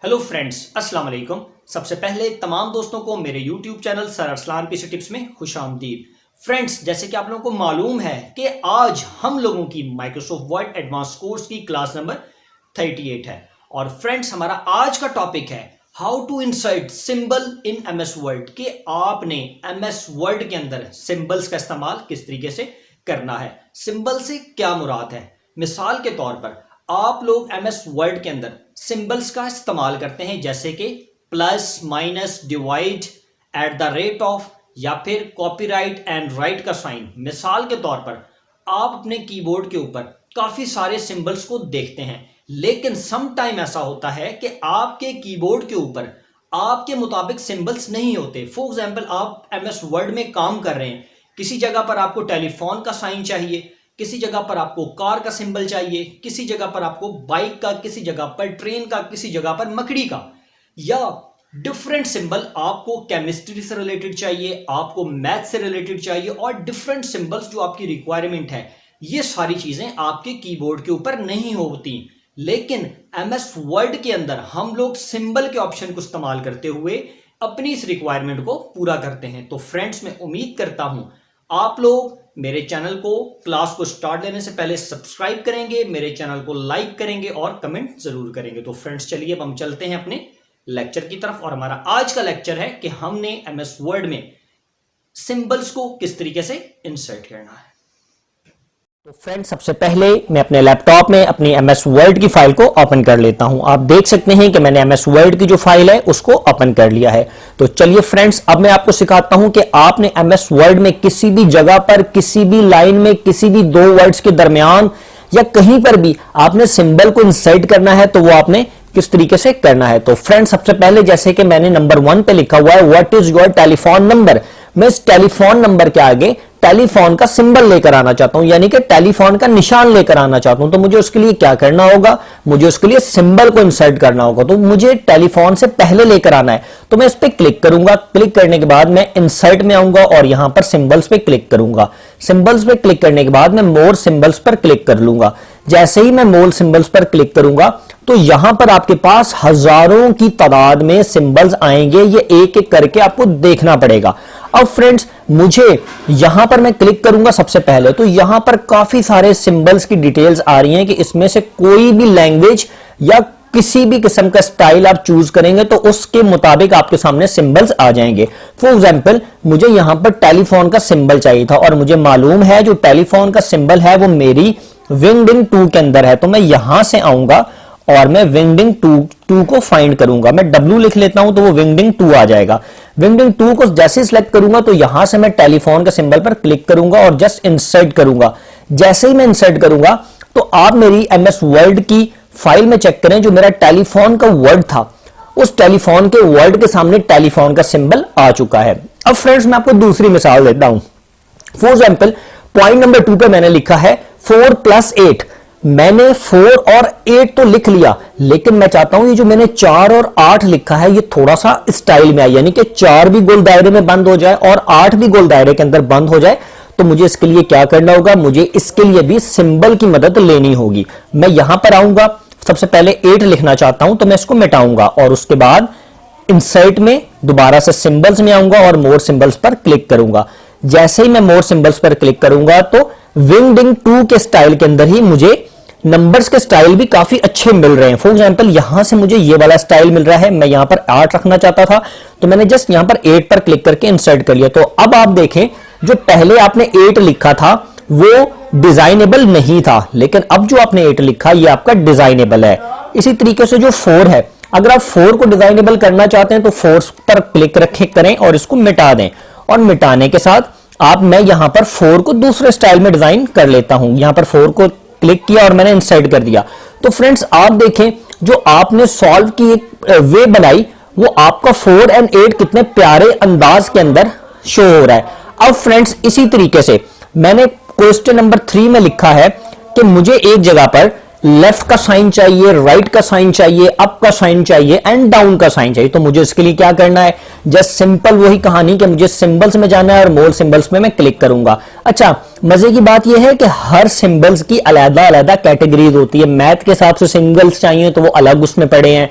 Hello friends, अस्सलाम वालेकुम। सबसे पहले तमाम दोस्तों को मेरे YouTube channel sir Arsalan PC tips में खुशामदीद। फ्रेंड्स, जैसे कि आप लोगों को मालूम है कि आज हम लोगों की माइक्रोसॉफ्ट वर्ड एडवांस कोर्स की क्लास नंबर 38 है। और फ्रेंड्स, हमारा आज का टॉपिक है how to insert symbol in MS Word, कि आपने एमएस वर्ड के अंदर सिंबल्स का इस्तेमाल किस तरीके से करना है। सिंबल से क्या मुराद है? मिसाल के तौर पर आप लोग एमएस वर्ड के अंदर सिंबल्स का इस्तेमाल करते हैं, जैसे कि plus, minus, divide, at the rate of, या फिर कॉपीराइट एंड राइट का साइन। मिसाल के तौर पर आप अपने कीबोर्ड के ऊपर काफी सारे सिंबल्स को देखते हैं, लेकिन सम टाइम ऐसा होता है कि आपके कीबोर्ड के ऊपर आपके मुताबिक सिंबल्स नहीं होते। फॉर एग्जाम्पल, आप एमएस वर्ड में काम कर रहे हैं, किसी जगह पर आपको टेलीफोन का साइन चाहिए, किसी जगह पर आपको कार का सिंबल चाहिए, किसी जगह पर आपको बाइक का, किसी जगह पर ट्रेन का, किसी जगह पर मकड़ी का, या डिफरेंट सिंबल आपको केमिस्ट्री से रिलेटेड चाहिए, आपको मैथ से रिलेटेड चाहिए, और डिफरेंट सिंबल्स जो आपकी रिक्वायरमेंट है, ये सारी चीजें आपके कीबोर्ड के ऊपर नहीं होती। लेकिन एमएस वर्ड के अंदर हम लोग सिंबल के ऑप्शन को इस्तेमाल करते हुए अपनी इस रिक्वायरमेंट को पूरा करते हैं। तो फ्रेंड्स, मैं उम्मीद करता हूं आप लोग मेरे चैनल को क्लास को स्टार्ट लेने से पहले सब्सक्राइब करेंगे, मेरे चैनल को लाइक करेंगे और कमेंट जरूर करेंगे। तो फ्रेंड्स, चलिए अब हम चलते हैं अपने लेक्चर की तरफ। और हमारा आज का लेक्चर है कि हमने एमएस वर्ड में सिंबल्स को किस तरीके से इंसर्ट करना है। तो फ्रेंड्स, सबसे पहले मैं अपने लैपटॉप में अपनी एमएस वर्ड की फाइल को ओपन कर लेता हूं। आप देख सकते हैं कि मैंने एमएस वर्ड की जो फाइल है उसको ओपन कर लिया है। तो चलिए फ्रेंड्स, अब मैं आपको सिखाता हूं कि आपने एमएस वर्ड में किसी भी जगह पर, किसी भी लाइन में, किसी भी दो वर्ड्स के दरमियान या कहीं पर भी आपने सिंबल को इंसर्ट करना है तो वो आपने किस तरीके से करना है। तो फ्रेंड्स, सबसे पहले जैसे कि मैंने नंबर 1 पे लिखा हुआ है what is your telephone number, मैं इस टेलीफोन नंबर के आगे टेलीफोन का सिंबल लेकर आना चाहता हूं, यानी कि टेलीफोन का निशान लेकर आना चाहता हूं। तो मुझे उसके लिए क्या करना होगा? मुझे उसके लिए सिंबल को इंसर्ट करना होगा। तो मुझे टेलीफोन से पहले लेकर आना है, तो मैं इस पे क्लिक करूंगा। क्लिक करने के बाद मैं इंसर्ट में आऊंगा और यहां पर सिंबल्स पे क्लिक करूंगा। सिंबल्स पे क्लिक करने के बाद मैं मोर सिंबल्स पर क्लिक कर लूंगा। जैसे ही मैं मोर सिंबल्स पर क्लिक करूंगा तो यहां पर आपके पास हजारों की तादाद में सिंबल्स आएंगे, ये एक एक करके आपको देखना पड़ेगा। अब फ्रेंड्स, मुझे यहां पर मैं क्लिक करूंगा सबसे पहले, तो यहां पर काफी सारे सिंबल्स की डिटेल्स आ रही हैं कि इसमें से कोई भी लैंग्वेज या किसी भी किस्म का स्टाइल आप चूज करेंगे तो उसके मुताबिक आपके सामने सिंबल्स आ जाएंगे। फॉर एग्जांपल, मुझे यहां पर टेलीफोन का सिंबल चाहिए था और मुझे मालूम है जो टेलीफोन का सिंबल है वो मेरी विंगडिंग 2 के अंदर है। तो मैं यहां से आऊंगा और मैं विंगडिंग 2 को फाइंड करूंगा। मैं W लिख लेता हूं तो वो विंगडिंग 2 आ जाएगा। विंगडिंग 2 को जैसे सिलेक्ट करूंगा तो यहां से मैं टेलीफोन का सिंबल पर क्लिक करूंगा और जस्ट इंसर्ट करूंगा। जैसे ही मैं इंसर्ट करूंगा तो आप मेरी एमएस वर्ड की फाइल में चेक करें, जो मेरा टेलीफोन का वर्ड था उस टेलीफोन के वर्ड के सामने टेलीफोन का सिंबल आ चुका है। अब फ्रेंड्स, मैं आपको दूसरी मिसाल देता हूं। फॉर एग्जांपल, पॉइंट नंबर 2 पे मैंने लिखा है 4 + 8। मैंने 4 और 8 तो लिख लिया, लेकिन मैं चाहता हूं ये जो मैंने 4 और 8 लिखा है ये थोड़ा सा स्टाइल में आए, यानी कि 4 भी गोल दायरे में बंद हो जाए और 8 भी गोल दायरे के अंदर बंद हो जाए। तो मुझे इसके लिए क्या करना होगा? मुझे इसके लिए भी सिंबल की मदद लेनी होगी। मैं यहां पर आऊंगा, सबसे पहले 8 लिखना चाहता हूं तो मैं इसको मिटाऊंगा और उसके बाद इंसर्ट में दोबारा से सिंबल्स में आऊंगा और मोर सिंबल्स पर क्लिक करूंगा। जैसे ही मैं मोर सिंबल्स पर क्लिक करूंगा तो विंगडिंग 2 के स्टाइल के अंदर ही मुझे नंबर्स के स्टाइल भी काफी अच्छे मिल रहे हैं। फॉर एग्जांपल, यहां से मुझे ये वाला स्टाइल मिल रहा है। मैं यहां पर 8 रखना चाहता था तो मैंने जस्ट यहां पर 8 पर क्लिक करके इंसर्ट कर लिया। तो अब आप देखें, जो पहले आपने 8 लिखा था वो डिजाइनेबल नहीं था, लेकिन अब जो आपने 8 लिखा ये आपका डिजाइनेबल है। इसी तरीके से जो 4 है, अगर आप 4 को डिजाइनेबल करना चाहते हैं तो 4 पर क्लिक करें और इसको मिटा दें। और मिटाने के साथ मैं यहां पर 4 को दूसरे स्टाइल में डिजाइन कर लेता हूं। यहां पर 4 को क्लिक किया और मैंने इंसर्ट कर दिया। तो फ्रेंड्स, आप देखें, जो आपने सॉल्व की एक वे बनाई वो आपका 4 और 8 कितने प्यारे अंदाज के अंदर शो हो रहा है। अब फ्रेंड्स, इसी तरीके से मैंने क्वेश्चन नंबर 3 में लिखा है कि मुझे एक जगह पर लेफ्ट का साइन चाहिए, राइट का साइन चाहिए, अप का साइन चाहिए एंड डाउन का साइन चाहिए। तो मुझे इसके लिए क्या करना है? जस्ट सिंपल वही कहानी कि मुझे सिंबल्स में जाना है और मोर सिंबल्स में मैं क्लिक करूंगा। अच्छा, मजे की बात यह है कि हर सिंबल्स की अलग अलग कैटेगरीज होती है। मैथ के हिसाब से सिंबल्स चाहिए तो वो अलग उसमें पड़े हैं,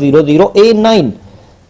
00A9۔